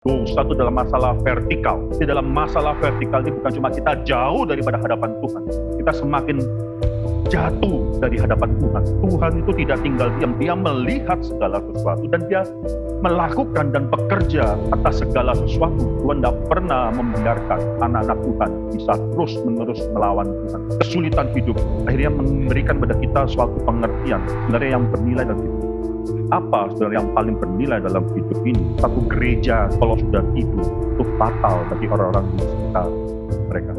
Dosa itu dalam masalah vertikal. Di dalam masalah vertikal ini bukan cuma kita jauh daripada hadapan Tuhan, kita semakin jatuh dari hadapan Tuhan. Tuhan itu tidak tinggal diam, dia melihat segala sesuatu dan dia melakukan dan bekerja atas segala sesuatu. Tuhan tidak pernah membiarkan anak-anak Tuhan bisa terus-menerus melawan Tuhan. Kesulitan hidup akhirnya memberikan pada kita suatu pengertian sebenarnya yang bernilai dalam hidup. Apa sebenarnya yang paling bernilai dalam hidup ini? Satu gereja kalau sudah tidur itu fatal bagi orang-orang di sekitar mereka.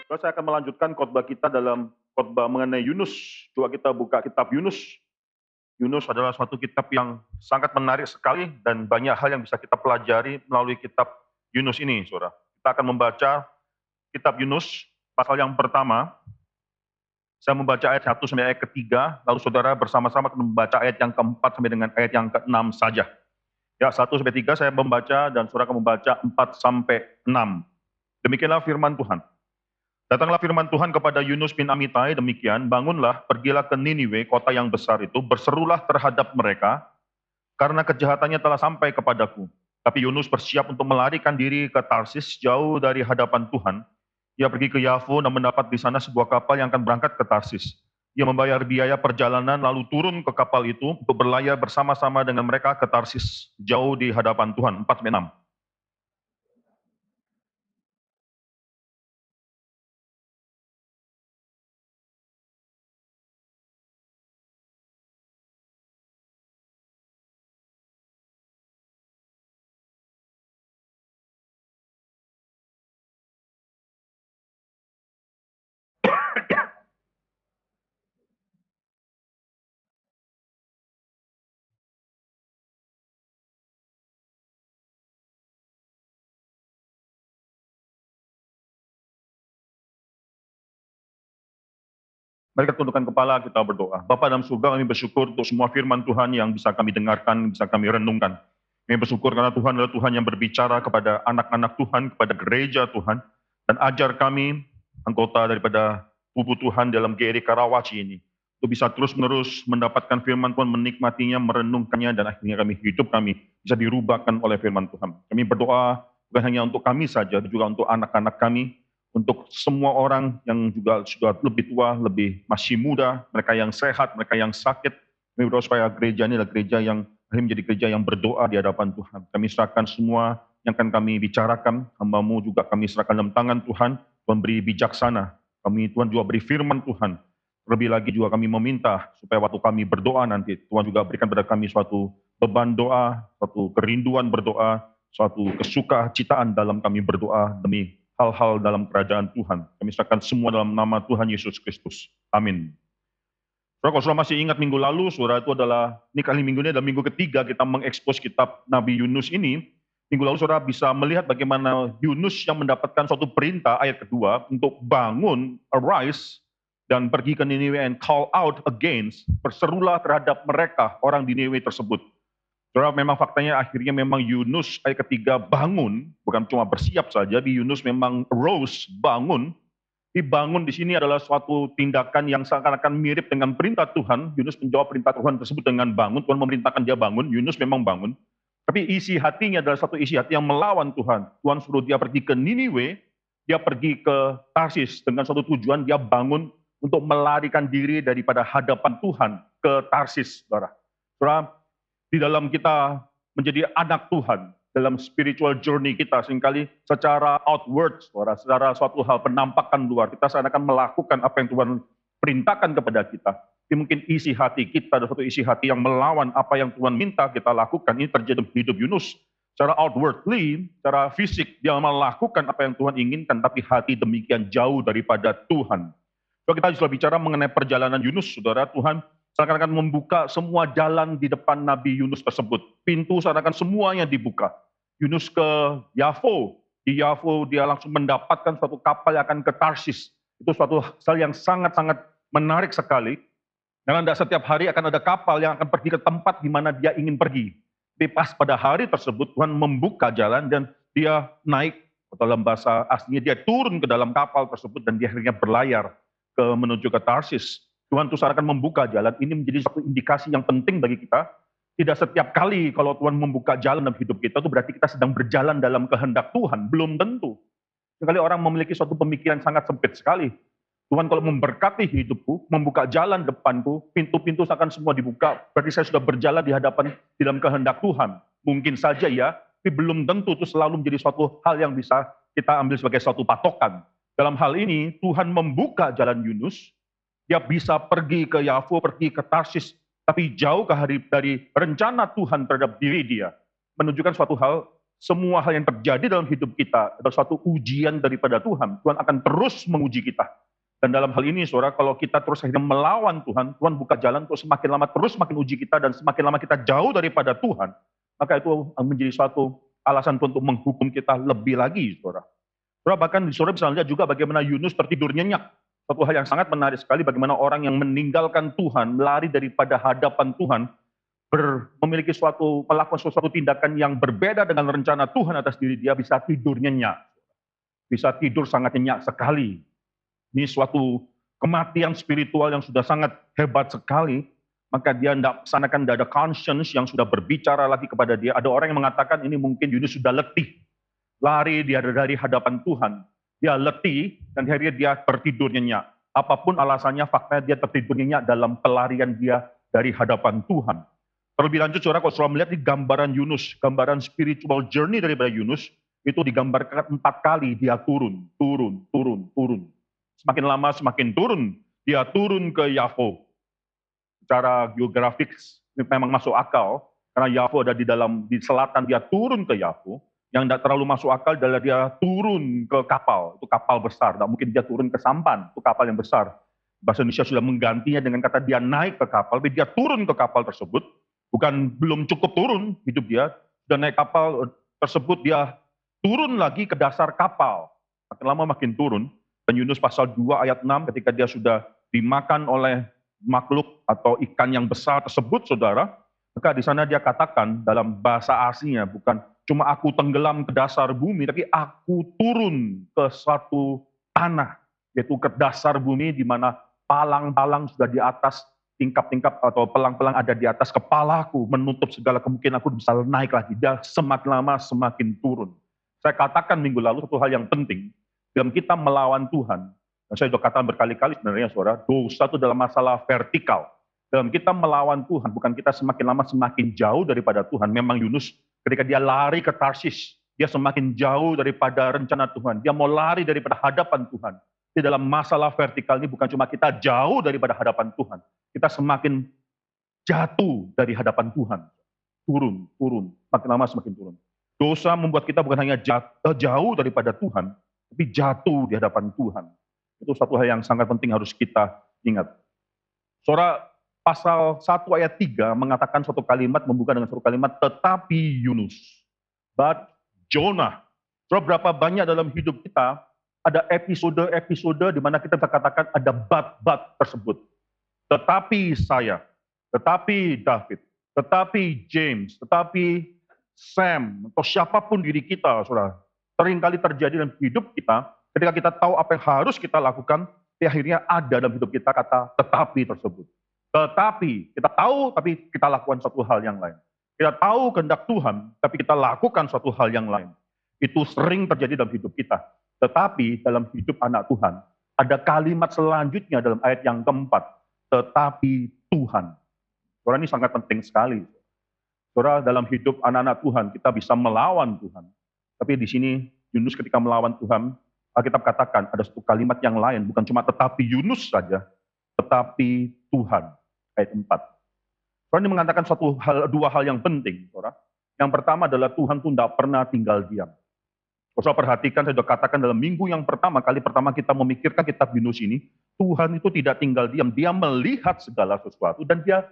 Terus saya akan melanjutkan khotbah kita dalam khotbah mengenai Yunus. Coba kita buka kitab Yunus. Yunus adalah suatu kitab yang sangat menarik sekali dan banyak hal yang bisa kita pelajari melalui kitab Yunus ini, saudara. Kita akan membaca kitab Yunus, pasal yang pertama. Saya membaca ayat 1 sampai ayat ketiga, lalu saudara bersama-sama akan membaca ayat yang keempat sampai dengan ayat yang keenam saja. Ya, 1 sampai 3 saya membaca dan saudara akan membaca 4 sampai 6. Demikianlah firman Tuhan. Datanglah firman Tuhan kepada Yunus bin Amitai, demikian, bangunlah, pergilah ke Niniwe, kota yang besar itu, berserulah terhadap mereka, karena kejahatannya telah sampai kepadaku. Tapi Yunus bersiap untuk melarikan diri ke Tarsis, jauh dari hadapan Tuhan. Ia pergi ke Yafo dan mendapat di sana sebuah kapal yang akan berangkat ke Tarsis. Ia membayar biaya perjalanan, lalu turun ke kapal itu untuk berlayar bersama-sama dengan mereka ke Tarsis, jauh di hadapan Tuhan. 4-6. Mari kita tundukkan kepala, kita berdoa. Bapa dalam surga, kami bersyukur untuk semua firman Tuhan yang bisa kami dengarkan, bisa kami renungkan. Kami bersyukur karena Tuhan adalah Tuhan yang berbicara kepada anak-anak Tuhan, kepada gereja Tuhan, dan ajar kami, anggota daripada tubuh Tuhan dalam GRI Karawaci ini, untuk bisa terus-menerus mendapatkan firman Tuhan, menikmatinya, merenungkannya, dan akhirnya hidup kami bisa dirubahkan oleh firman Tuhan. Kami berdoa bukan hanya untuk kami saja, tapi juga untuk anak-anak kami, untuk semua orang yang juga sudah lebih tua, lebih masih muda, mereka yang sehat, mereka yang sakit. Kami berdoa supaya gereja ini adalah gereja yang menjadi gereja yang berdoa di hadapan Tuhan. Kami serahkan semua yang akan kami bicarakan, hamba-Mu juga kami serahkan dalam tangan Tuhan, Tuhan beri bijaksana. Kami Tuhan juga beri firman Tuhan. Terlebih lagi juga kami meminta supaya waktu kami berdoa nanti, Tuhan juga berikan pada kami suatu beban doa, suatu kerinduan berdoa, suatu kesukacitaan dalam kami berdoa demi hal-hal dalam kerajaan Tuhan. Kami serahkan semua dalam nama Tuhan Yesus Kristus. Amin. Saudara, kalau saudara masih ingat minggu lalu, saudara, itu adalah, ini kali minggu ini adalah minggu ketiga kita mengekspos kitab Nabi Yunus ini. Minggu lalu saudara bisa melihat bagaimana Yunus yang mendapatkan suatu perintah, ayat kedua, untuk bangun, arise, dan pergi ke Niniwe and call out against, berserulah terhadap mereka, orang di Niniwe tersebut. Saudara, memang faktanya akhirnya memang Yunus ayat ketiga bangun, bukan cuma bersiap saja, tapi Yunus memang rose, bangun. Dibangun di sini adalah suatu tindakan yang seakan-akan mirip dengan perintah Tuhan. Yunus menjawab perintah Tuhan tersebut dengan bangun. Tuhan memerintahkan dia bangun, Yunus memang bangun. Tapi isi hatinya adalah satu isi hati yang melawan Tuhan. Tuhan suruh dia pergi ke Niniwe, dia pergi ke Tarsis dengan suatu tujuan, dia bangun untuk melarikan diri daripada hadapan Tuhan ke Tarsis, saudara. Saudara, di dalam kita menjadi anak Tuhan, dalam spiritual journey kita, seringkali secara outward, secara suatu hal penampakan luar, kita seakan-akan melakukan apa yang Tuhan perintahkan kepada kita. Tapi mungkin isi hati kita ada satu isi hati yang melawan apa yang Tuhan minta kita lakukan. Ini terjadi di hidup Yunus. Secara outwardly, secara fisik, dia melakukan apa yang Tuhan inginkan, tapi hati demikian jauh daripada Tuhan. Kalau kita sudah bicara mengenai perjalanan Yunus, saudara, Tuhan seakan-akan membuka semua jalan di depan Nabi Yunus tersebut. Pintu seakan-akan semuanya dibuka. Yunus ke Yafo. Di Yafo dia langsung mendapatkan suatu kapal yang akan ke Tarsis. Itu suatu hal yang sangat-sangat menarik sekali. Karena tidak setiap hari akan ada kapal yang akan pergi ke tempat di mana dia ingin pergi. Tapi pas pada hari tersebut Tuhan membuka jalan dan dia naik, dalam bahasa aslinya dia turun ke dalam kapal tersebut dan dia akhirnya berlayar menuju ke Tarsis. Tuhan terus akan membuka jalan. Ini menjadi satu indikasi yang penting bagi kita. Tidak setiap kali kalau Tuhan membuka jalan dalam hidup kita, itu berarti kita sedang berjalan dalam kehendak Tuhan. Belum tentu. Sekali orang memiliki suatu pemikiran sangat sempit sekali. Tuhan kalau memberkati hidupku, membuka jalan depanku, pintu-pintu akan semua dibuka, berarti saya sudah berjalan di hadapan di dalam kehendak Tuhan. Mungkin saja ya, tapi belum tentu itu selalu menjadi suatu hal yang bisa kita ambil sebagai suatu patokan. Dalam hal ini, Tuhan membuka jalan Yunus, dia bisa pergi ke Yafo, pergi ke Tarsis, tapi jauh dari rencana Tuhan terhadap diri dia. Menunjukkan suatu hal, semua hal yang terjadi dalam hidup kita adalah suatu ujian daripada Tuhan. Tuhan akan terus menguji kita. Dan dalam hal ini, saudara, kalau kita terus akhirnya melawan Tuhan, Tuhan buka jalan untuk semakin lama terus semakin uji kita, dan semakin lama kita jauh daripada Tuhan, maka itu menjadi suatu alasan Tuhan untuk menghukum kita lebih lagi, saudara. Saudara, bahkan saudara bisa lihat juga bagaimana Yunus tertidur nyenyak. Suatu hal yang sangat menarik sekali, bagaimana orang yang meninggalkan Tuhan, lari daripada hadapan Tuhan, memiliki melakukan suatu tindakan yang berbeda dengan rencana Tuhan atas diri dia, bisa tidur nyenyak. Bisa tidur sangat nyenyak sekali. Ini suatu kematian spiritual yang sudah sangat hebat sekali. Maka dia tidak ada conscience yang sudah berbicara lagi kepada dia. Ada orang yang mengatakan ini mungkin Yunus sudah letih. Lari dia dari hadapan Tuhan. Dia letih dan akhirnya dia tertidur nyenyak. Apapun alasannya, faktanya dia tertidur nyenyak dalam pelarian dia dari hadapan Tuhan. Terlebih lanjut, saudara, kalau saudara melihat di gambaran Yunus, gambaran spiritual journey daripada Yunus, itu digambarkan 4 kali dia turun. Semakin lama semakin turun. Dia turun ke Yafo. Secara geografis memang masuk akal, karena Yafo ada di selatan, dia turun ke Yafo. Yang tidak terlalu masuk akal adalah dia turun ke kapal, itu kapal besar. Tidak mungkin dia turun ke sampan, itu kapal yang besar. Bahasa Indonesia sudah menggantinya dengan kata dia naik ke kapal, tapi dia turun ke kapal tersebut. Belum cukup turun hidup dia, sudah naik kapal tersebut, dia turun lagi ke dasar kapal. Makin lama makin turun. Dan Yunus pasal 2 ayat 6, ketika dia sudah dimakan oleh makhluk atau ikan yang besar tersebut, saudara, maka di sana dia katakan dalam bahasa aslinya, bukan cuma aku tenggelam ke dasar bumi, tapi aku turun ke suatu tanah, yaitu ke dasar bumi, di mana palang-palang sudah di atas, tingkap-tingkap atau pelang-pelang ada di atas kepalaku, menutup segala kemungkinan aku bisa naik lagi. Dia semakin lama semakin turun. Saya katakan minggu lalu satu hal yang penting, dalam kita melawan Tuhan, dan saya sudah katakan berkali-kali sebenarnya, saudara, dosa itu dalam masalah vertikal. Dalam kita melawan Tuhan, bukan kita semakin lama semakin jauh daripada Tuhan. Memang Yunus ketika dia lari ke Tarsis, dia semakin jauh daripada rencana Tuhan. Dia mau lari daripada hadapan Tuhan. Di dalam masalah vertikal ini bukan cuma kita jauh daripada hadapan Tuhan, kita semakin jatuh dari hadapan Tuhan. Turun, makin lama semakin turun. Dosa membuat kita bukan hanya jauh daripada Tuhan, tapi jatuh di hadapan Tuhan. Itu satu hal yang sangat penting harus kita ingat. Saudara, pasal 1 ayat 3 mengatakan suatu kalimat, membuka dengan suatu kalimat, tetapi Yunus, but Jonah. Saudara, berapa banyak dalam hidup kita ada episode-episode di mana kita bisa katakan ada but tersebut. Tetapi saya, tetapi David, tetapi James, tetapi Sam, atau siapapun diri kita, saudara, seringkali terjadi dalam hidup kita, ketika kita tahu apa yang harus kita lakukan, akhirnya ada dalam hidup kita kata tetapi tersebut. Tetapi, kita tahu tapi kita lakukan suatu hal yang lain. Kita tahu kehendak Tuhan, tapi kita lakukan suatu hal yang lain. Itu sering terjadi dalam hidup kita. Tetapi dalam hidup anak Tuhan, ada kalimat selanjutnya dalam ayat yang keempat, tetapi Tuhan. Saudara, ini sangat penting sekali. Saudara, dalam hidup anak-anak Tuhan, kita bisa melawan Tuhan. Tapi di sini, Yunus ketika melawan Tuhan, Alkitab katakan ada satu kalimat yang lain, bukan cuma tetapi Yunus saja, tetapi Tuhan. Ayat 4. Saudara, ini mengatakan dua hal yang penting. Saudara. Yang pertama adalah Tuhan itu tidak pernah tinggal diam. Saudara perhatikan, saya sudah katakan dalam minggu yang pertama kita memikirkan kitab Yunus ini, Tuhan itu tidak tinggal diam. Dia melihat segala sesuatu dan dia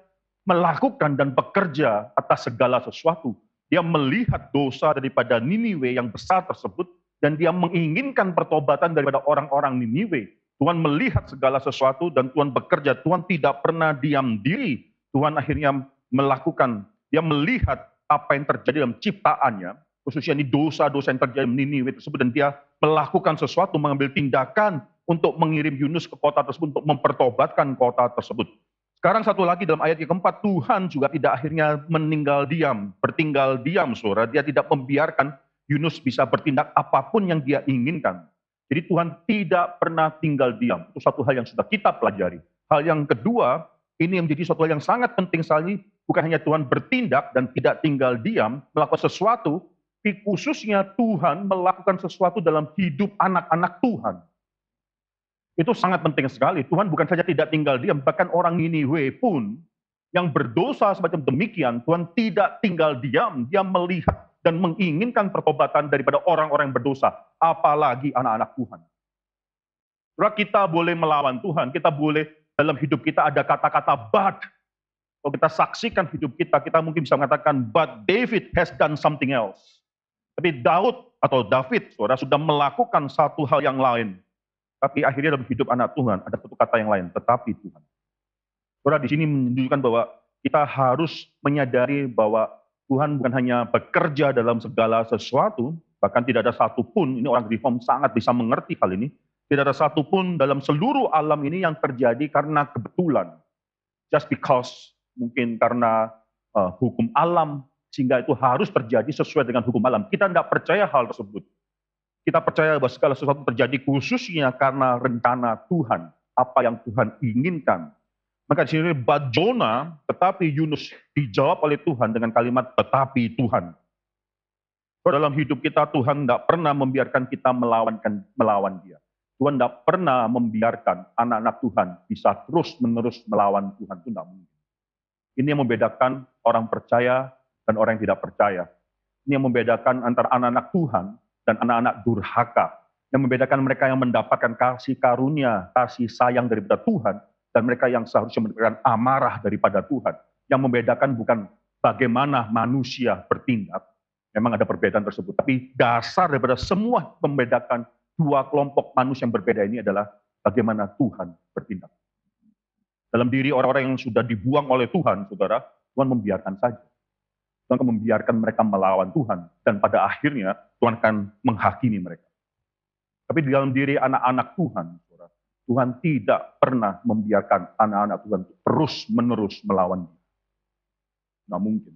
melakukan dan bekerja atas segala sesuatu. Dia melihat dosa daripada Niniwe yang besar tersebut dan dia menginginkan pertobatan daripada orang-orang Niniwe. Tuhan melihat segala sesuatu dan Tuhan bekerja. Tuhan tidak pernah diam diri. Tuhan akhirnya melakukan, dia melihat apa yang terjadi dalam ciptaannya, khususnya ini dosa-dosa yang terjadi di Niniwe tersebut, dan dia melakukan sesuatu, mengambil tindakan untuk mengirim Yunus ke kota tersebut untuk mempertobatkan kota tersebut. Sekarang satu lagi dalam ayat yang keempat, Tuhan juga tidak akhirnya bertinggal diam, saudara. Dia tidak membiarkan Yunus bisa bertindak apapun yang dia inginkan. Jadi Tuhan tidak pernah tinggal diam. Itu satu hal yang sudah kita pelajari. Hal yang kedua, ini yang menjadi suatu hal yang sangat penting sekali. Bukan hanya Tuhan bertindak dan tidak tinggal diam, melakukan sesuatu, tapi khususnya Tuhan melakukan sesuatu dalam hidup anak-anak Tuhan. Itu sangat penting sekali. Tuhan bukan saja tidak tinggal diam, bahkan orang Niniwe pun yang berdosa semacam demikian, Tuhan tidak tinggal diam. Dia melihat dan menginginkan pertobatan daripada orang-orang yang berdosa, apalagi anak-anak Tuhan. Saudara, kita boleh melawan Tuhan, kita boleh dalam hidup kita ada kata-kata but. Kalau kita saksikan hidup kita, kita mungkin bisa mengatakan, but David has done something else. Tapi David, saudara, sudah melakukan satu hal yang lain. Tapi akhirnya dalam hidup anak Tuhan ada satu kata yang lain, tetapi Tuhan. Saudara, di sini menunjukkan bahwa kita harus menyadari bahwa Tuhan bukan hanya bekerja dalam segala sesuatu, bahkan tidak ada satupun, ini orang Reform sangat bisa mengerti hal ini, tidak ada satupun dalam seluruh alam ini yang terjadi karena kebetulan. Just because, mungkin karena hukum alam, sehingga itu harus terjadi sesuai dengan hukum alam. Kita tidak percaya hal tersebut. Kita percaya bahwa segala sesuatu terjadi khususnya karena rencana Tuhan, apa yang Tuhan inginkan. Maka di sini but Jonah, tetapi Yunus dijawab oleh Tuhan dengan kalimat tetapi Tuhan. Dalam hidup kita Tuhan tidak pernah membiarkan kita melawan Dia. Tuhan tidak pernah membiarkan anak-anak Tuhan bisa terus-menerus melawan Tuhan. Itu tidak mungkin. Ini yang membedakan orang percaya dan orang yang tidak percaya. Ini yang membedakan antara anak-anak Tuhan dan anak-anak durhaka. Yang membedakan mereka yang mendapatkan kasih karunia, kasih sayang daripada Tuhan, dan mereka yang seharusnya mendapatkan amarah daripada Tuhan. Yang membedakan bukan bagaimana manusia bertindak, memang ada perbedaan tersebut, tapi dasar daripada semua membedakan dua kelompok manusia yang berbeda ini adalah bagaimana Tuhan bertindak. Dalam diri orang-orang yang sudah dibuang oleh Tuhan, saudara, Tuhan membiarkan saja. Tuhan akan membiarkan mereka melawan Tuhan, dan pada akhirnya Tuhan akan menghakimi mereka. Tapi di dalam diri anak-anak Tuhan, saudara, Tuhan tidak pernah membiarkan anak-anak Tuhan terus-menerus melawan Dia. Nggak mungkin.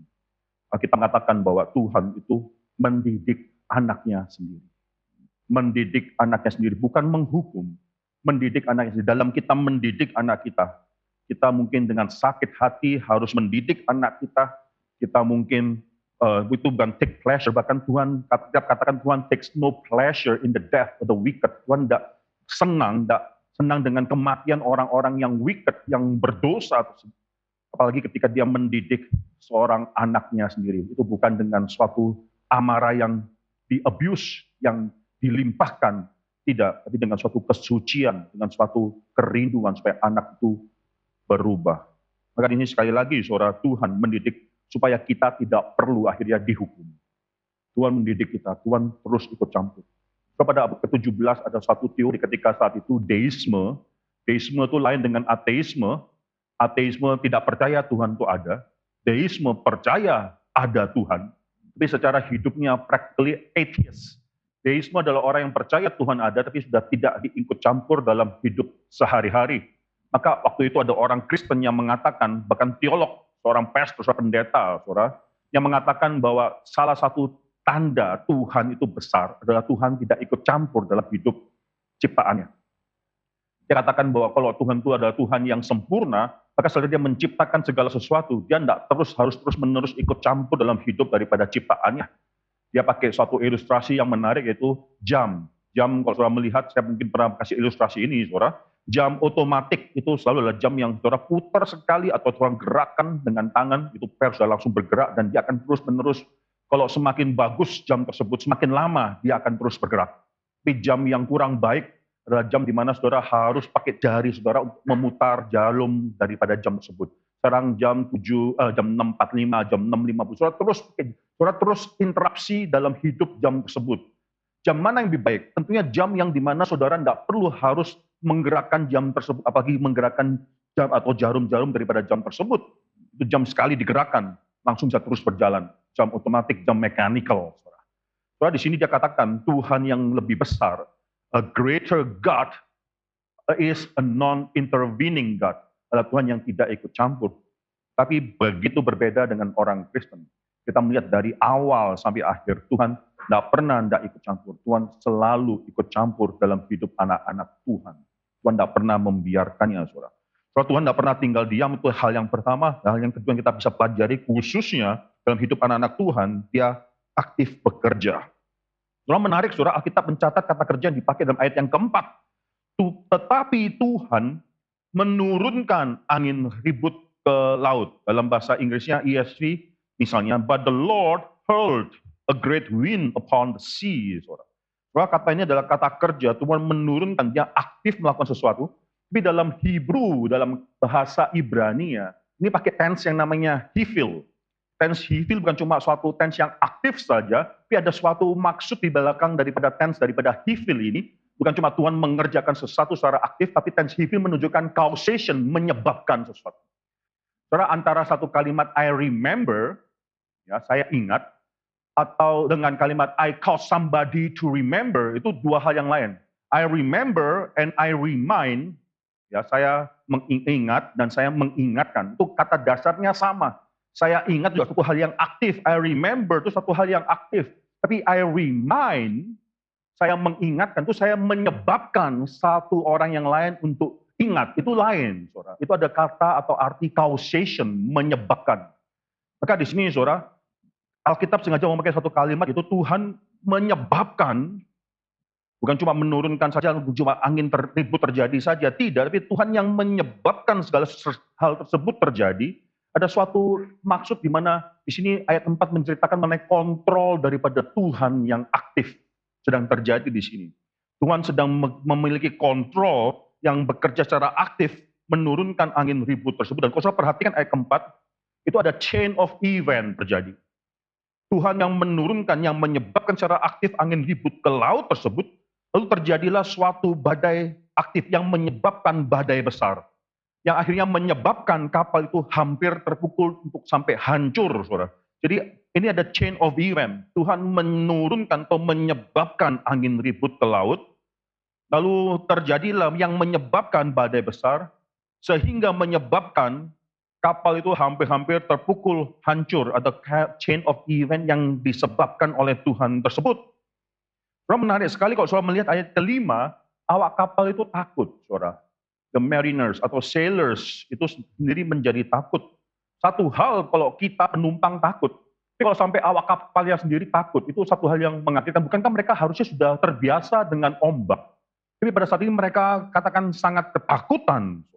Kita mengatakan bahwa Tuhan itu mendidik anaknya sendiri. Mendidik anaknya sendiri, bukan menghukum. Mendidik anaknya sendiri. Dalam kita mendidik anak kita mungkin dengan sakit hati harus mendidik anak kita mungkin itu bukan take pleasure, bahkan Tuhan katakan Tuhan takes no pleasure in the death of the wicked. Tuhan tidak senang dengan kematian orang-orang yang wicked, yang berdosa. Apalagi ketika Dia mendidik seorang anaknya sendiri. Itu bukan dengan suatu amarah yang di-abuse, yang dilimpahkan. Tidak, tapi dengan suatu kesucian, dengan suatu kerinduan supaya anak itu berubah. Maka ini sekali lagi, saudara, Tuhan mendidik supaya kita tidak perlu akhirnya dihukum. Tuhan mendidik kita, Tuhan terus ikut campur. Pada abad ke-17 ada satu teori ketika saat itu deisme. Deisme itu lain dengan ateisme. Ateisme tidak percaya Tuhan itu ada. Deisme percaya ada Tuhan. Tapi secara hidupnya practically atheist. Deisme adalah orang yang percaya Tuhan ada tapi sudah tidak diikut campur dalam hidup sehari-hari. Maka waktu itu ada orang Kristen yang mengatakan, bahkan teolog, seorang pastor, seorang pendeta, saudara, yang mengatakan bahwa salah satu tanda Tuhan itu besar adalah Tuhan tidak ikut campur dalam hidup ciptaannya. Dia katakan bahwa kalau Tuhan itu adalah Tuhan yang sempurna, maka setelah Dia menciptakan segala sesuatu, Dia tidak harus terus-menerus ikut campur dalam hidup daripada ciptaannya. Dia pakai suatu ilustrasi yang menarik, yaitu jam. Jam, kalau saudara melihat, saya mungkin pernah kasih ilustrasi ini, saudara. Jam otomatik itu selalu adalah jam yang saudara putar sekali atau saudara gerakan dengan tangan, itu sudah langsung bergerak dan dia akan terus-menerus. Kalau semakin bagus jam tersebut, semakin lama dia akan terus bergerak. Tapi jam yang kurang baik adalah jam di mana saudara harus pakai jari saudara untuk memutar jarum daripada jam tersebut. Sekarang jam 6.45, jam 6.50, saudara terus interaksi dalam hidup jam tersebut. Jam mana yang lebih baik? Tentunya jam yang di mana saudara tidak perlu harus menggerakkan jam tersebut, apalagi menggerakkan jam atau jarum-jarum daripada jam tersebut. Itu jam sekali digerakkan, langsung bisa terus berjalan. Jam otomatik, jam mechanical. Saudara, di sini dia katakan Tuhan yang lebih besar, a greater God, is a non-intervening God. Adalah Tuhan yang tidak ikut campur. Tapi begitu berbeda dengan orang Kristen. Kita melihat dari awal sampai akhir, Tuhan tidak pernah ikut campur. Tuhan selalu ikut campur dalam hidup anak-anak Tuhan. Tuhan tidak pernah membiarkannya, saudara. Kalau Tuhan tidak pernah tinggal diam, itu hal yang pertama. Hal yang kedua yang kita bisa pelajari, khususnya dalam hidup anak-anak Tuhan, dia aktif bekerja. Saudara, menarik, saudara, Alkitab mencatat kata kerja yang dipakai dalam ayat yang keempat. Tetapi Tuhan menurunkan angin ribut ke laut. Dalam bahasa Inggrisnya ESV, misalnya, but the Lord hurled a great wind upon the sea. Saudara, kata ini adalah kata kerja. Tuhan menurunkan, dia aktif melakukan sesuatu. Tapi dalam Hebrew, dalam bahasa Ibrania, ini pakai tense yang namanya hifil. Tense hifil bukan cuma suatu tense yang aktif saja, tapi ada suatu maksud di belakang daripada tense, daripada hifil ini. Bukan cuma Tuhan mengerjakan sesuatu secara aktif, tapi tense hifil menunjukkan causation, menyebabkan sesuatu. Saudara, antara satu kalimat I remember, ya saya ingat, atau dengan kalimat I cause somebody to remember, itu dua hal yang lain. I remember and I remind, ya saya mengingat dan saya mengingatkan. Itu kata dasarnya sama. Saya ingat juga satu hal yang aktif. I remember itu satu hal yang aktif. Tapi I remind, saya mengingatkan, itu saya menyebabkan satu orang yang lain untuk ingat. Itu lain, saudara. Itu ada kata atau arti causation, menyebabkan. Maka di sini, saudara, Alkitab sengaja memakai satu kalimat, itu Tuhan menyebabkan, bukan cuma menurunkan saja, cuma angin ribut terjadi saja, tidak, tapi Tuhan yang menyebabkan segala hal tersebut terjadi. Ada suatu maksud di mana di sini ayat 4 menceritakan mengenai kontrol daripada Tuhan yang aktif sedang terjadi di sini. Tuhan sedang memiliki kontrol yang bekerja secara aktif menurunkan angin ribut tersebut. Dan kalau saya perhatikan ayat keempat, itu ada chain of event terjadi. Tuhan yang menurunkan, yang menyebabkan secara aktif angin ribut ke laut tersebut, lalu terjadilah suatu badai aktif yang menyebabkan badai besar. Yang akhirnya menyebabkan kapal itu hampir terpukul untuk sampai hancur, saudara. Jadi ini ada chain of event. Tuhan menurunkan atau menyebabkan angin ribut ke laut, lalu terjadilah yang menyebabkan badai besar, sehingga menyebabkan kapal itu hampir-hampir terpukul hancur. Ada chain of event yang disebabkan oleh Tuhan tersebut. Saudara, menarik sekali kalau saudara melihat ayat kelima, awak kapal itu takut, saudara. The mariners atau sailors itu sendiri menjadi takut. Satu hal kalau kita penumpang takut, tapi kalau sampai awak kapalnya sendiri takut, itu satu hal yang mengagetkan. Bukankah mereka harusnya sudah terbiasa dengan ombak? Tapi pada saat ini mereka katakan sangat ketakutan.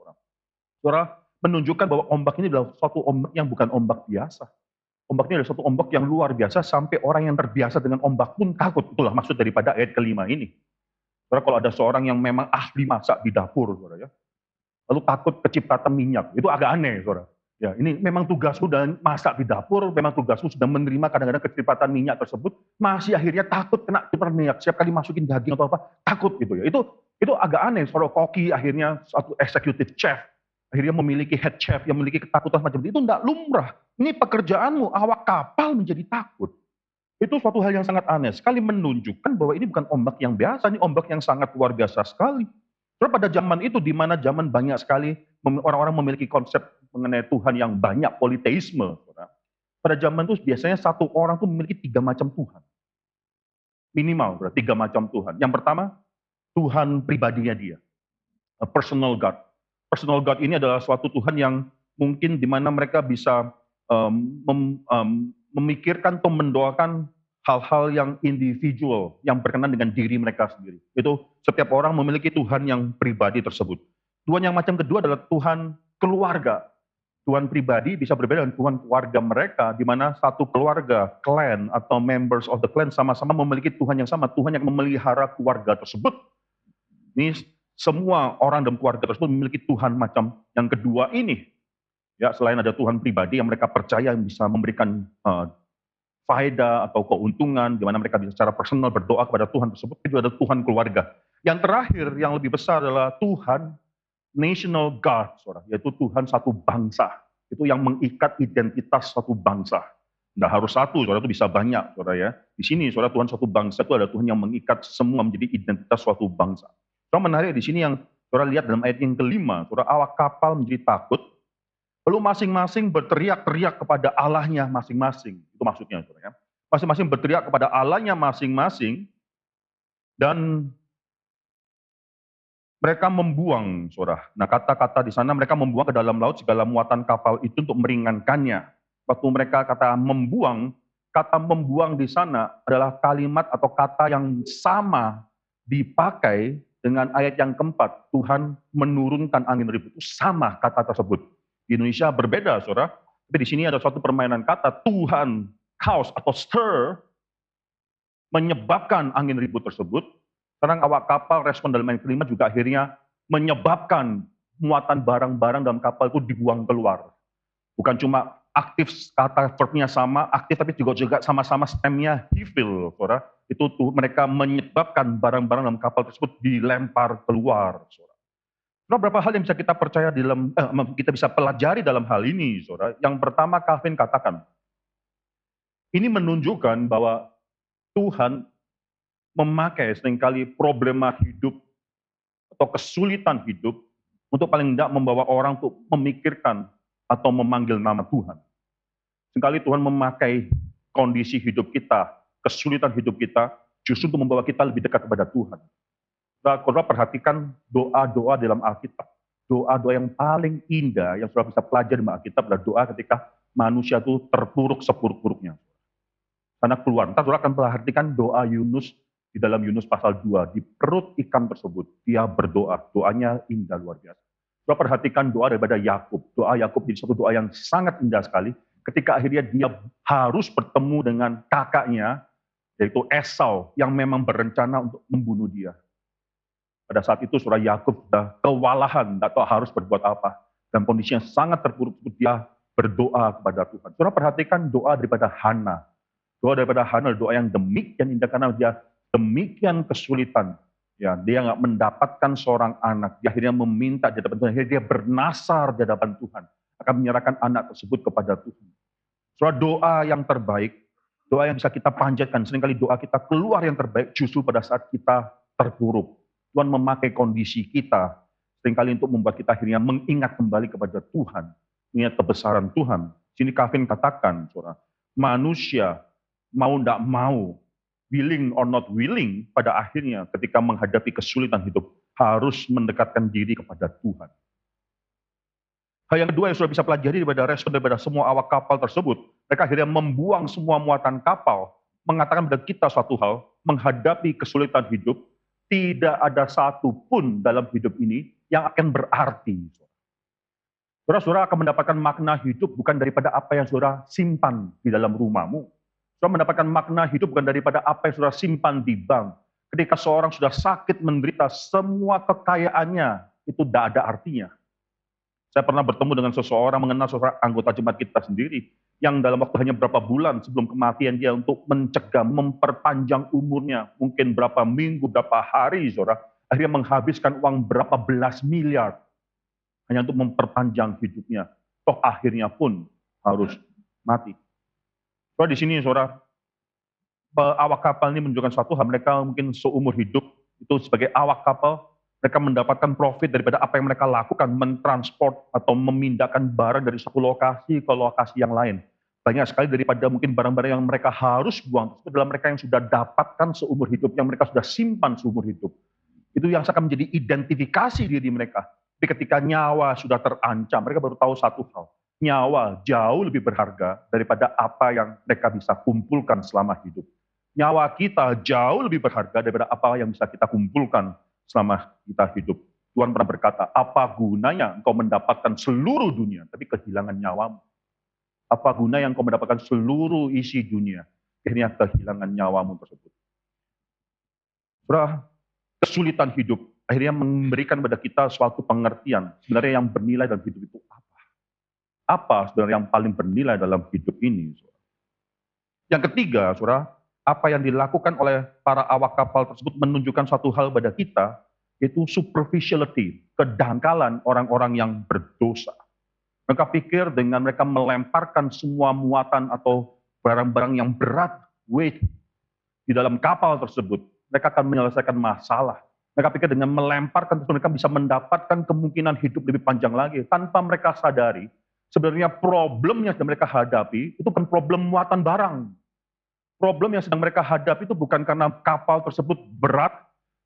Saudara, menunjukkan bahwa ombak ini adalah suatu ombak yang bukan ombak biasa. Ombak ini adalah suatu ombak yang luar biasa, sampai orang yang terbiasa dengan ombak pun takut. Itulah maksud daripada ayat kelima ini. Saudara, kalau ada seorang yang memang ahli masak di dapur, saudara, ya, lalu takut kecipratan minyak, itu agak aneh, saudara. Ya, ini memang tugasmu dan masak di dapur, memang tugasmu sudah menerima kadang-kadang kecipratan minyak tersebut, masih akhirnya takut kena kecipratan minyak. Setiap kali masukin daging atau apa, takut gitu ya. Itu agak aneh, saudara. Koki akhirnya satu executive chef, akhirnya memiliki head chef yang memiliki ketakutan macam itu tidak lumrah. Ini pekerjaanmu, awak kapal menjadi takut. Itu suatu hal yang sangat aneh, sekali menunjukkan bahwa ini bukan ombak yang biasa, ini ombak yang sangat luar biasa sekali. Terus pada zaman itu, di mana zaman banyak sekali orang-orang memiliki konsep mengenai Tuhan yang banyak, politeisme. Pada zaman itu biasanya satu orang itu memiliki 3 macam Tuhan. Minimal, 3 macam Tuhan. Yang pertama, Tuhan pribadinya dia. A personal God. Personal God ini adalah suatu Tuhan yang mungkin di mana mereka bisa memikirkan atau mendoakan hal-hal yang individual, yang berkenan dengan diri mereka sendiri. Itu setiap orang memiliki Tuhan yang pribadi tersebut. Tuhan yang macam kedua adalah Tuhan keluarga. Tuhan pribadi bisa berbeda dengan Tuhan keluarga mereka, di mana satu keluarga, clan atau members of the clan sama-sama memiliki Tuhan yang sama, Tuhan yang memelihara keluarga tersebut. Ini semua orang dalam keluarga tersebut memiliki Tuhan macam yang kedua ini. Ya, selain ada Tuhan pribadi yang mereka percaya yang bisa memberikan faedah atau keuntungan, di mana mereka bisa secara personal berdoa kepada Tuhan tersebut, itu ada Tuhan keluarga. Yang terakhir, yang lebih besar adalah Tuhan national God, saudara, yaitu Tuhan satu bangsa. Itu yang mengikat identitas satu bangsa. Tidak harus satu, saudara, itu bisa banyak, saudara ya. Di sini, saudara, Tuhan satu bangsa itu adalah Tuhan yang mengikat semua menjadi identitas suatu bangsa. Saudara, menarik di sini yang Saudara lihat dalam ayat yang kelima, saudara, awak kapal menjadi takut, lalu masing-masing berteriak-teriak kepada Allahnya masing-masing. Itu maksudnya, saudara ya. Masing-masing berteriak kepada Allahnya masing-masing, dan mereka membuang, saudara. Nah, kata-kata di sana, mereka membuang ke dalam laut segala muatan kapal itu untuk meringankannya. Waktu mereka kata membuang di sana adalah kalimat atau kata yang sama dipakai dengan ayat yang keempat. Tuhan menurunkan angin ribut. Itu sama kata tersebut. Di Indonesia berbeda, saudara. Tapi di sini ada suatu permainan kata. Tuhan cause atau stir menyebabkan angin ribut tersebut. Sekarang awak kapal respon dalam ayat kelima juga akhirnya menyebabkan muatan barang-barang dalam kapal itu dibuang keluar. Bukan cuma aktif, kata verbnya sama, aktif, tapi juga sama-sama stemnya hifil, saudara. Itu tuh mereka menyebabkan barang-barang dalam kapal tersebut dilempar keluar, saudara. Saudara, berapa hal yang bisa kita percaya kita bisa pelajari dalam hal ini, saudara. Yang pertama, Calvin katakan, ini menunjukkan bahwa Tuhan memakai seringkali problema hidup atau kesulitan hidup untuk paling tidak membawa orang untuk memikirkan atau memanggil nama Tuhan. Seringkali Tuhan memakai kondisi hidup kita, kesulitan hidup kita, justru untuk membawa kita lebih dekat kepada Tuhan. Saudara perhatikan doa-doa dalam Alkitab. Doa-doa yang paling indah yang saudara bisa pelajari dalam Alkitab adalah doa ketika manusia itu terpuruk sepuruk-puruknya. Karena keluar. Ntar saudara akan perhatikan doa Yunus di dalam Yunus pasal 2. Di perut ikan tersebut, dia berdoa. Doanya indah luar biasa. Saudara perhatikan doa daripada Yakub. Doa Yakub jadi satu doa yang sangat indah sekali. Ketika akhirnya dia harus bertemu dengan kakaknya, yaitu Esau, yang memang berencana untuk membunuh dia. Pada saat itu saudara Yakub sudah kewalahan, tidak tahu harus berbuat apa. Dan kondisi yang sangat terpuruk, dia berdoa kepada Tuhan. Saudara perhatikan doa daripada Hana. Doa daripada Hana, doa yang demikian indah karena dia demikian kesulitan. Ya, dia nggak mendapatkan seorang anak. Dia akhirnya meminta di hadapan Tuhan. Akhirnya dia bernasar di hadapan Tuhan. Akan menyerahkan anak tersebut kepada Tuhan. Saudara, doa yang terbaik, doa yang bisa kita panjatkan. Seringkali doa kita keluar yang terbaik justru pada saat kita terpuruk. Tuhan memakai kondisi kita seringkali untuk membuat kita akhirnya mengingat kembali kepada Tuhan. Mengingat kebesaran Tuhan. Sini Calvin katakan, saudara, manusia mau tidak mau, willing or not willing, pada akhirnya ketika menghadapi kesulitan hidup, harus mendekatkan diri kepada Tuhan. Hal yang kedua yang sudah bisa pelajari daripada semua awak kapal tersebut, mereka akhirnya membuang semua muatan kapal, mengatakan kepada kita suatu hal, menghadapi kesulitan hidup, tidak ada satu pun dalam hidup ini yang akan berarti. Saudara akan mendapatkan makna hidup bukan daripada apa yang saudara simpan di dalam rumahmu. Saudara mendapatkan makna hidup bukan daripada apa yang saudara simpan di bank. Ketika seorang sudah sakit, menderita, semua kekayaannya itu tidak ada artinya. Saya pernah bertemu dengan seseorang, mengenal seorang anggota jemaat kita sendiri, yang dalam waktu hanya beberapa bulan sebelum kematian dia untuk mencegah, memperpanjang umurnya, mungkin berapa minggu, berapa hari, saudara, akhirnya menghabiskan uang berapa belas miliar, hanya untuk memperpanjang hidupnya. Toh akhirnya pun harus mati. Saudara, di sini, saudara, awak kapal ini menunjukkan suatu hal, mereka mungkin seumur hidup, itu sebagai awak kapal, mereka mendapatkan profit daripada apa yang mereka lakukan, mentransport atau memindahkan barang dari satu lokasi ke lokasi yang lain. Banyak sekali daripada mungkin barang-barang yang mereka harus buang, itu adalah mereka yang sudah dapatkan seumur hidup, yang mereka sudah simpan seumur hidup. Itu yang akan menjadi identifikasi diri mereka. Tapi ketika nyawa sudah terancam, mereka baru tahu satu hal. Nyawa jauh lebih berharga daripada apa yang mereka bisa kumpulkan selama hidup. Nyawa kita jauh lebih berharga daripada apa yang bisa kita kumpulkan selama kita hidup. Tuhan pernah berkata, apa gunanya engkau mendapatkan seluruh dunia, tapi kehilangan nyawamu? Apa gunanya engkau mendapatkan seluruh isi dunia, akhirnya kehilangan nyawamu tersebut? Saudara, kesulitan hidup akhirnya memberikan pada kita suatu pengertian, sebenarnya yang bernilai dalam hidup itu apa? Apa sebenarnya yang paling bernilai dalam hidup ini? Saudara? Yang ketiga, saudara, apa yang dilakukan oleh para awak kapal tersebut menunjukkan suatu hal pada kita, yaitu superficiality, kedangkalan orang-orang yang berdosa. Mereka pikir dengan mereka melemparkan semua muatan atau barang-barang yang berat, weight, di dalam kapal tersebut, mereka akan menyelesaikan masalah. Mereka pikir dengan melemparkan itu mereka bisa mendapatkan kemungkinan hidup lebih panjang lagi. Tanpa mereka sadari, sebenarnya problem yang sedang mereka hadapi itu bukan problem muatan barang. Problem yang sedang mereka hadapi itu bukan karena kapal tersebut berat,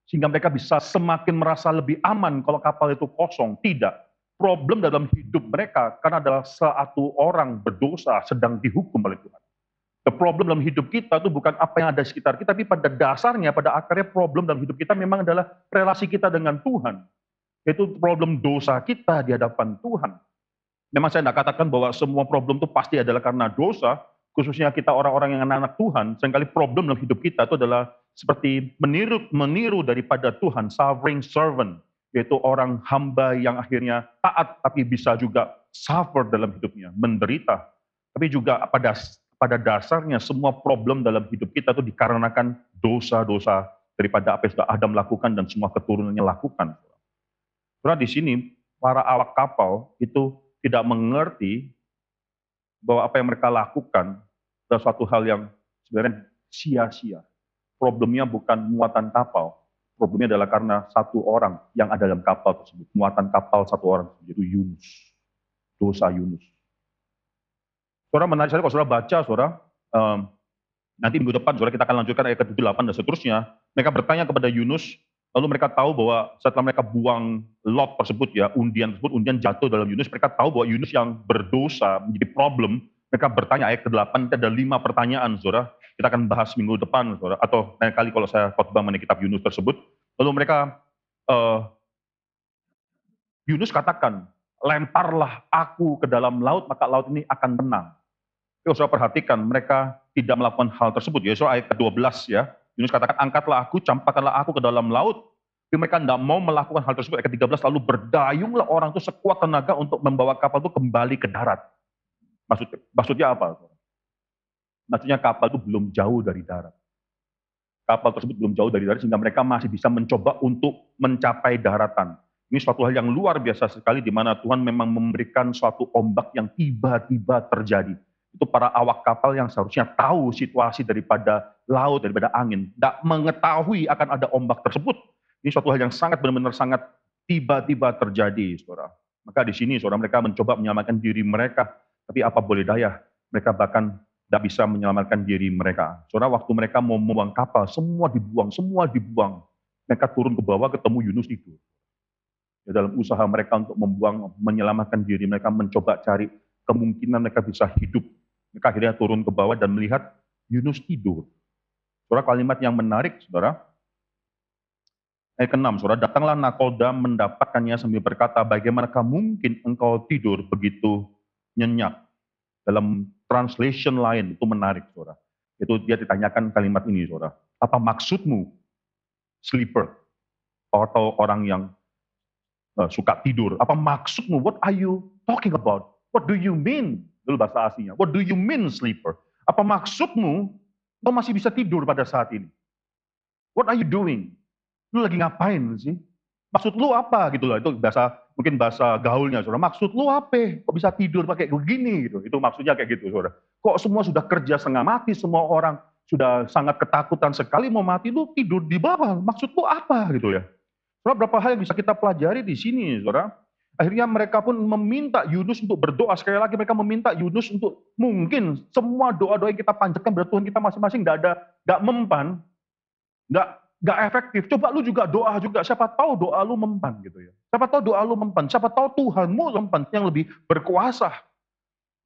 sehingga mereka bisa semakin merasa lebih aman kalau kapal itu kosong. Tidak. Problem dalam hidup mereka karena adalah satu orang berdosa sedang dihukum oleh Tuhan. The problem dalam hidup kita itu bukan apa yang ada di sekitar kita, tapi pada dasarnya, pada akarnya problem dalam hidup kita memang adalah relasi kita dengan Tuhan. Yaitu problem dosa kita di hadapan Tuhan. Memang saya tidak katakan bahwa semua problem itu pasti adalah karena dosa, khususnya kita orang-orang yang anak-anak Tuhan, seringkali problem dalam hidup kita itu adalah seperti meniru daripada Tuhan, sovereign servant, yaitu orang hamba yang akhirnya taat, tapi bisa juga suffer dalam hidupnya, menderita. Tapi juga pada dasarnya semua problem dalam hidup kita itu dikarenakan dosa-dosa daripada apa yang sudah Adam lakukan dan semua keturunannya lakukan. Karena di sini para awak kapal itu tidak mengerti bahwa apa yang mereka lakukan adalah suatu hal yang sebenarnya sia-sia. Problemnya bukan muatan kapal, problemnya adalah karena satu orang yang ada dalam kapal tersebut. Muatan kapal satu orang, yaitu Yunus. Dosa Yunus. Saudara, menarik sekali kalau saudara baca, saudara, nanti minggu depan saudara kita akan lanjutkan ayat ke-8 dan seterusnya. Mereka bertanya kepada Yunus, lalu mereka tahu bahwa setelah mereka buang lot tersebut ya, undian tersebut, undian jatuh dalam Yunus, mereka tahu bahwa Yunus yang berdosa menjadi problem. Mereka bertanya ayat ke-8, ada 5 pertanyaan, saudara. Kita akan bahas minggu depan, saudara, atau lain kali kalau saya khotbah mengenai kitab Yunus tersebut. Lalu mereka, Yunus katakan, lemparlah aku ke dalam laut, maka laut ini akan tenang. Kalau saudara perhatikan, mereka tidak melakukan hal tersebut. Yesaya ayat ke-12 ya, Yunus katakan, angkatlah aku, campakkanlah aku ke dalam laut. Tapi mereka tidak mau melakukan hal tersebut. Ayat ke-13, lalu berdayunglah orang itu sekuat tenaga untuk membawa kapal itu kembali ke darat. Maksudnya apa? Maksudnya kapal itu belum jauh dari darat. Kapal tersebut belum jauh dari darat sehingga mereka masih bisa mencoba untuk mencapai daratan. Ini suatu hal yang luar biasa sekali di mana Tuhan memang memberikan suatu ombak yang tiba-tiba terjadi. Itu para awak kapal yang seharusnya tahu situasi daripada laut, daripada angin. Tidak mengetahui akan ada ombak tersebut. Ini suatu hal yang sangat benar-benar sangat tiba-tiba terjadi, saudara. Maka di sini, saudara, mereka mencoba menyelamatkan diri mereka. Tapi apa boleh daya, mereka bahkan tidak bisa menyelamatkan diri mereka. Saudara, waktu mereka mau membuang kapal, semua dibuang. Mereka turun ke bawah, ketemu Yunus itu. Ya, dalam usaha mereka untuk menyelamatkan diri, mereka mencoba cari kemungkinan mereka bisa hidup. Mereka akhirnya turun ke bawah dan melihat Yunus tidur. Saudara, kalimat yang menarik, saudara. Ayat ke-6, saudara, datanglah nakoda mendapatkannya sambil berkata, bagaimanakah mungkin engkau tidur begitu nyenyak? Dalam translation lain, itu menarik, saudara. Itu dia ditanyakan kalimat ini, saudara. Apa maksudmu, sleeper? Atau orang yang suka tidur. Apa maksudmu? What are you talking about? What do you mean? Dulu bahasa aslinya. What do you mean, sleeper? Apa maksudmu? Kau masih bisa tidur pada saat ini? What are you doing? Lu lagi ngapain sih? Maksud lu apa gitu loh? Itu mungkin bahasa gaulnya, saudara. Maksud lu apa? Kok bisa tidur pakai begini gitu? Itu maksudnya kayak gitu, saudara. Kok semua sudah kerja setengah mati, semua orang sudah sangat ketakutan sekali mau mati, lu tidur di bawah. Maksud lu apa gitu ya? Saudara, berapa hal yang bisa kita pelajari di sini, saudara. Akhirnya mereka pun meminta Yunus untuk berdoa. Sekali lagi mereka meminta Yunus untuk mungkin semua doa-doa yang kita panjatkan kepada Tuhan kita masing-masing nggak mempan, nggak efektif. Coba lu juga doa juga. Siapa tahu doa lu mempan gitu ya. Siapa tahu doa lu mempan. Siapa tahu Tuhanmu mempan yang lebih berkuasa.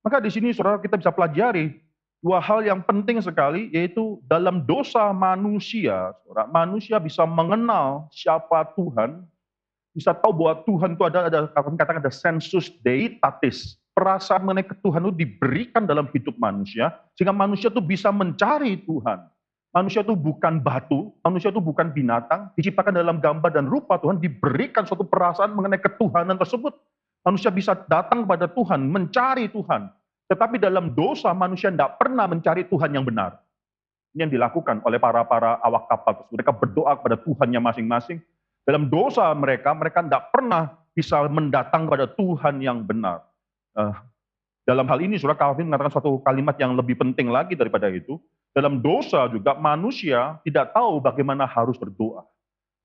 Maka di sini saudara kita bisa pelajari dua hal yang penting sekali, yaitu dalam dosa manusia, saudara, manusia bisa mengenal siapa Tuhan, bisa tahu bahwa Tuhan itu ada katakan ada sensus deitatis, perasaan mengenai Tuhan itu diberikan dalam hidup manusia, sehingga manusia itu bisa mencari Tuhan. Manusia itu bukan batu, manusia itu bukan binatang, diciptakan dalam gambar dan rupa Tuhan, diberikan suatu perasaan mengenai ketuhanan tersebut. Manusia bisa datang kepada Tuhan, mencari Tuhan. Tetapi dalam dosa manusia tidak pernah mencari Tuhan yang benar. Ini yang dilakukan oleh para awak kapal tersebut. Mereka berdoa kepada Tuhannya masing-masing. Dalam dosa mereka tidak pernah bisa mendatang kepada Tuhan yang benar. Dalam hal ini, saudara, Calvin mengatakan suatu kalimat yang lebih penting lagi daripada itu. Dalam dosa juga manusia tidak tahu bagaimana harus berdoa.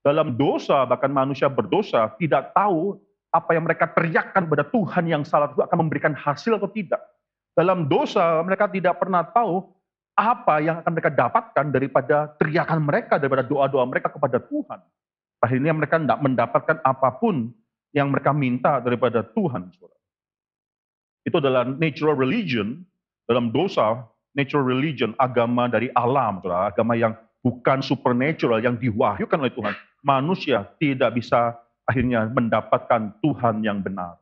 Dalam dosa, bahkan manusia berdosa, tidak tahu apa yang mereka teriakkan pada Tuhan yang salah itu akan memberikan hasil atau tidak. Dalam dosa, mereka tidak pernah tahu apa yang akan mereka dapatkan daripada teriakan mereka, daripada doa-doa mereka kepada Tuhan. Akhirnya mereka tidak mendapatkan apapun yang mereka minta daripada Tuhan. Itu adalah natural religion, dalam dosa, natural religion, agama dari alam, agama yang bukan supernatural, yang diwahyukan oleh Tuhan. Manusia tidak bisa akhirnya mendapatkan Tuhan yang benar.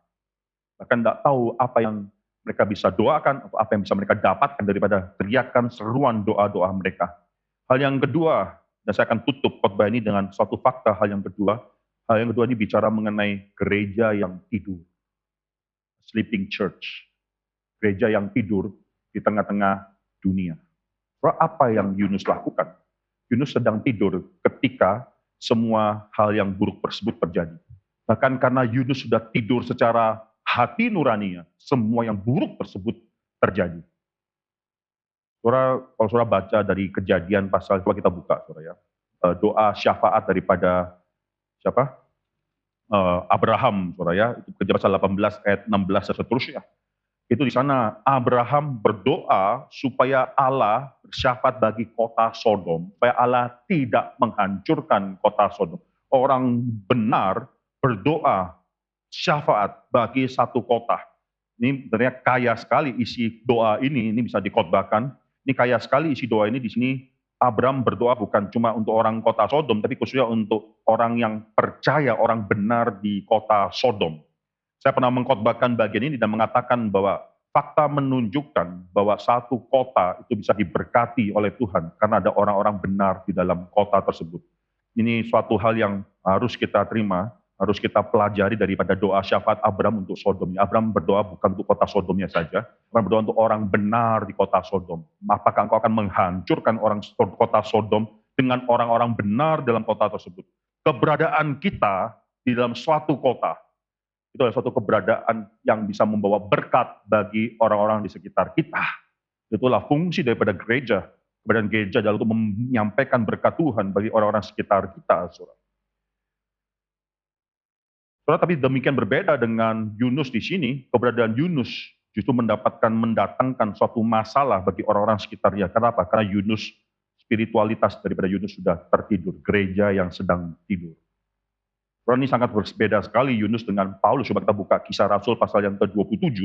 Bahkan tidak tahu apa yang mereka bisa doakan, atau apa yang bisa mereka dapatkan daripada teriakan seruan doa-doa mereka. Hal yang kedua, dan saya akan tutup khotbah ini dengan suatu fakta. Hal yang kedua ini bicara mengenai gereja yang tidur, sleeping church, gereja yang tidur di tengah-tengah dunia. Apa yang Yunus lakukan? Yunus sedang tidur ketika semua hal yang buruk tersebut terjadi. Bahkan karena Yunus sudah tidur secara hati nuraninya, semua yang buruk tersebut terjadi. Kalau saudara baca dari Kejadian pasal, coba kita buka, saudara ya. Doa syafaat daripada siapa? Abraham, saudara ya. Itu Kejadian pasal 18 ayat 16 dan seterusnya. Itu di sana Abraham berdoa supaya Allah bersyafaat bagi kota Sodom, supaya Allah tidak menghancurkan kota Sodom. Orang benar berdoa syafaat bagi satu kota. Ini sebenarnya kaya sekali isi doa ini bisa dikhotbahkan. Ini kaya sekali isi doa ini. Di sini Abraham berdoa bukan cuma untuk orang kota Sodom, tapi khususnya untuk orang yang percaya, orang benar di kota Sodom. Saya pernah mengkhotbahkan bagian ini dan mengatakan bahwa fakta menunjukkan bahwa satu kota itu bisa diberkati oleh Tuhan karena ada orang-orang benar di dalam kota tersebut. Ini suatu hal yang harus kita terima, harus kita pelajari daripada doa syafaat Abraham untuk Sodom. Abraham berdoa bukan untuk kota Sodomnya saja, Abraham berdoa untuk orang benar di kota Sodom. Apakah engkau akan menghancurkan orang kota Sodom dengan orang-orang benar dalam kota tersebut? Keberadaan kita di dalam suatu kota, itu adalah suatu keberadaan yang bisa membawa berkat bagi orang-orang di sekitar kita. Itulah fungsi daripada gereja. Keberadaan gereja adalah untuk menyampaikan berkat Tuhan bagi orang-orang sekitar kita, saudara. Saudara, tapi demikian berbeda dengan Yunus di sini. Keberadaan Yunus justru mendatangkan suatu masalah bagi orang-orang sekitarnya. Kenapa? Karena Yunus, spiritualitas daripada Yunus sudah tertidur. Gereja yang sedang tidur. Ini sangat berbeda sekali Yunus dengan Paulus. Coba kita buka Kisah Rasul pasal yang ke-27.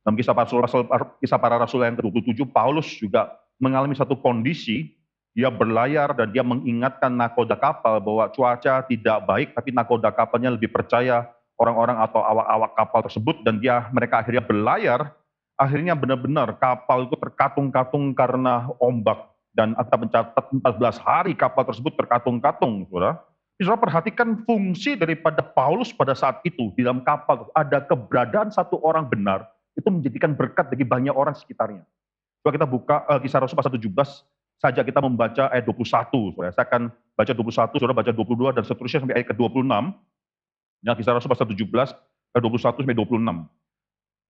Dalam Kisah Para Rasul yang ke-27, Paulus juga mengalami satu kondisi. Dia berlayar dan dia mengingatkan nakoda kapal bahwa cuaca tidak baik, tapi nakoda kapalnya lebih percaya orang-orang atau awak-awak kapal tersebut, dan mereka akhirnya berlayar. Akhirnya benar-benar kapal itu terkatung-katung karena ombak, dan kita mencatat 14 hari kapal tersebut terkatung-katung, saudara. Saudara perhatikan fungsi daripada Paulus pada saat itu di dalam kapal. Ada keberadaan satu orang benar, itu menjadikan berkat bagi banyak orang sekitarnya. Coba kita buka Kisah Rasul pasal 17, saja kita membaca ayat 21. Saudara. Saya akan baca 21, saudara baca 22, dan seterusnya sampai ayat ke-26. Ya, Kisah Rasul pasal 17, ayat 21 sampai 26.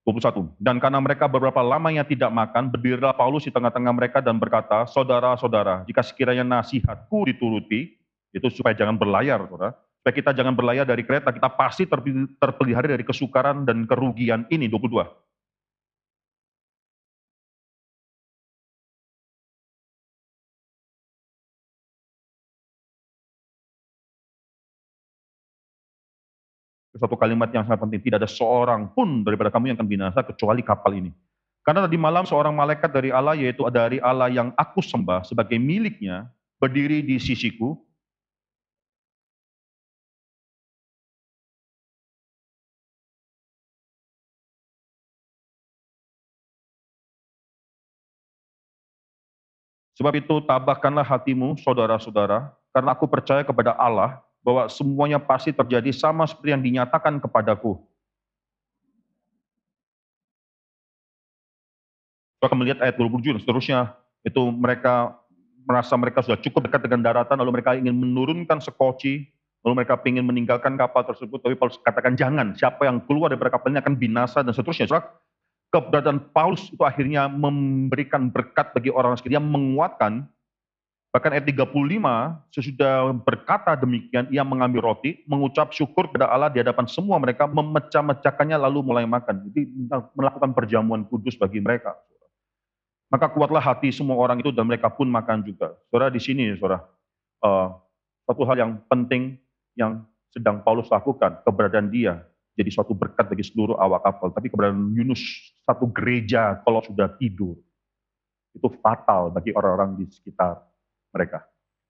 21. Dan karena mereka beberapa lamanya tidak makan, berdirilah Paulus di tengah-tengah mereka dan berkata, saudara-saudara, jika sekiranya nasihatku dituruti, itu supaya jangan berlayar, saudara. Supaya kita jangan berlayar dari kereta, kita pasti terpelihara dari kesukaran dan kerugian ini. 22. Satu kalimat yang sangat penting, tidak ada seorang pun daripada kamu yang akan binasa kecuali kapal ini. Karena tadi malam seorang malaikat dari Allah, yaitu dari Allah yang aku sembah sebagai miliknya, berdiri di sisiku. Sebab itu tabahkanlah hatimu, saudara-saudara, karena aku percaya kepada Allah bahwa semuanya pasti terjadi sama seperti yang dinyatakan kepadaku. Kita akan melihat ayat 27 dan seterusnya, itu mereka merasa mereka sudah cukup dekat dengan daratan, lalu mereka ingin menurunkan sekoci, lalu mereka ingin meninggalkan kapal tersebut, tapi Paulus katakan jangan, siapa yang keluar dari kapal ini akan binasa dan seterusnya. Keberadaan Paulus itu akhirnya memberikan berkat bagi orang sekitar, menguatkan Bahkan ayat 35, sesudah berkata demikian, ia mengambil roti, mengucap syukur kepada Allah di hadapan semua mereka, memecah-mecahkannya lalu mulai makan. Jadi melakukan perjamuan kudus bagi mereka. Maka kuatlah hati semua orang itu dan mereka pun makan juga. Saudara, di sini, saudara, satu hal yang penting yang sedang Paulus lakukan, keberadaan dia jadi suatu berkat bagi seluruh awak kapal. Tapi keberadaan Yunus, satu gereja kalau sudah tidur, itu fatal bagi orang-orang di sekitar mereka.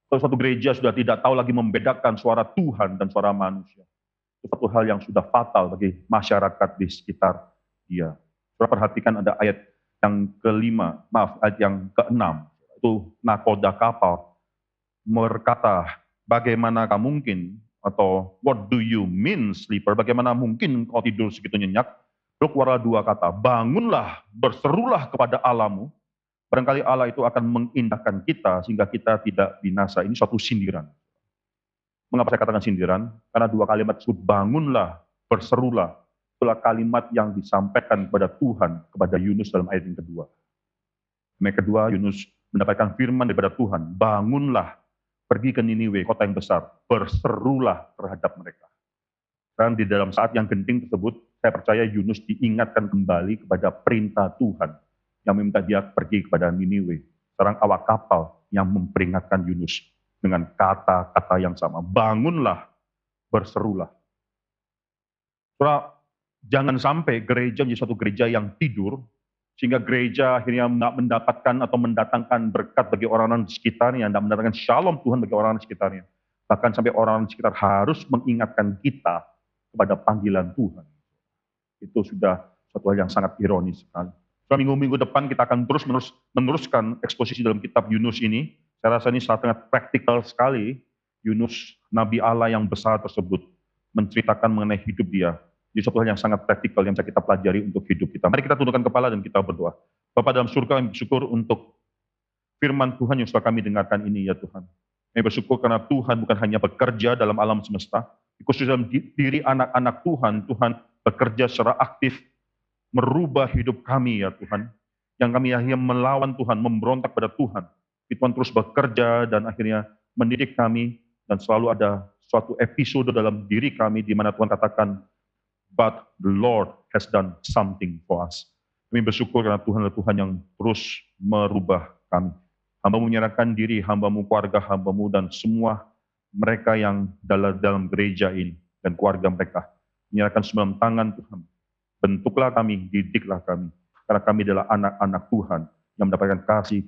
Kalau satu gereja sudah tidak tahu lagi membedakan suara Tuhan dan suara manusia, itu satu hal yang sudah fatal bagi masyarakat di sekitar dia. Saudara perhatikan ada ayat yang ayat yang keenam, itu nakoda kapal berkata, bagaimanakah mungkin, atau what do you mean sleeper, bagaimana mungkin kau tidur segitu nyenyak? Lalu keluarlah dua kata, bangunlah, berserulah kepada Allahmu, barangkali Allah itu akan mengindahkan kita sehingga kita tidak binasa. Ini suatu sindiran. Mengapa saya katakan sindiran? Karena dua kalimat tersebut, bangunlah, berserulah, itulah kalimat yang disampaikan kepada Tuhan, kepada Yunus dalam ayat yang kedua. Ayat kedua, Yunus mendapatkan firman daripada Tuhan, bangunlah, pergi ke Niniwe, kota yang besar, berserulah terhadap mereka. Dan di dalam saat yang genting tersebut, saya percaya Yunus diingatkan kembali kepada perintah Tuhan, yang meminta dia pergi kepada Niniwe. Seorang awak kapal yang memperingatkan Yunus dengan kata-kata yang sama, bangunlah, berserulah. Saudara, jangan sampai gereja menjadi suatu gereja yang tidur, sehingga gereja akhirnya tidak mendapatkan atau mendatangkan berkat bagi orang-orang di sekitarnya, tidak mendatangkan shalom Tuhan bagi orang-orang di sekitarnya. Bahkan sampai orang-orang di sekitar harus mengingatkan kita kepada panggilan Tuhan. Itu sudah suatu hal yang sangat ironis sekali. Selama minggu-minggu depan kita akan terus meneruskan eksposisi dalam kitab Yunus ini. Saya rasa ini sangat praktikal sekali. Yunus, Nabi Allah yang besar tersebut, menceritakan mengenai hidup dia. Jadi suatu hal yang sangat praktikal yang bisa kita pelajari untuk hidup kita. Mari kita tundukkan kepala dan kita berdoa. Bapa dalam surga, kami bersyukur untuk firman Tuhan yang sudah kami dengarkan ini ya Tuhan. Kami bersyukur karena Tuhan bukan hanya bekerja dalam alam semesta, khusus dalam diri anak-anak Tuhan, Tuhan bekerja secara aktif, merubah hidup kami ya Tuhan. Yang kami akhirnya melawan Tuhan, memberontak pada Tuhan. Tuhan terus bekerja dan akhirnya mendidik kami, dan selalu ada suatu episode dalam diri kami di mana Tuhan katakan, but the Lord has done something for us. Kami bersyukur karena Tuhan adalah Tuhan yang terus merubah kami. Hamba-Mu menyerahkan diri, Hamba-Mu, keluarga Hamba-Mu, dan semua mereka yang dalam gereja ini, dan keluarga mereka. Menyerahkan semua tangan Tuhan. Bentuklah kami, didiklah kami. Karena kami adalah anak-anak Tuhan yang mendapatkan kasih,